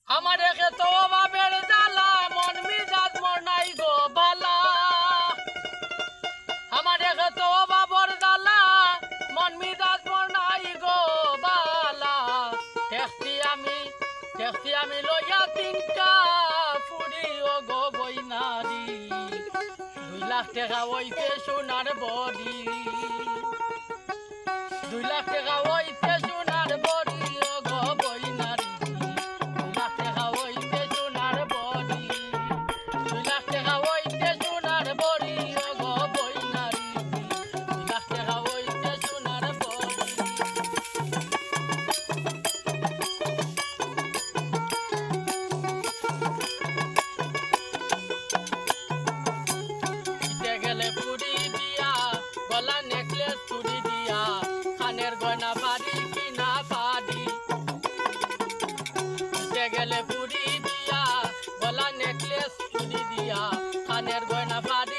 আমার একে তো বাবের জ্বালা মন মিজাজ মোর নাই গো ভালা আমার একে তো বাবর জ্বালা মন মিজাজ মোর নাই গো ভালা দেখছি আমি লইয়া তিনটা ফুরি ও গো বইনারি 2 লাখ টাকা ওইতে সোনার বডি 2 লাখ টাকা ওইতে সোনার বডি ও গো বইনারি 2 লাখ টাকা ওইতে সোনার বডি 2 লাখ টাকা ওইতে সোনার বডি ও গো বইনারি 2 লাখ টাকা ওইতে সোনার বডি গেলে পুরি দিয়া গলা নেকলেস চুরি দিয়া খানের গয়না পারি কিনা পারি গেলে পুরি দিয়া গলা নেকলেস চুরি দিয়া খানের গয়না পারি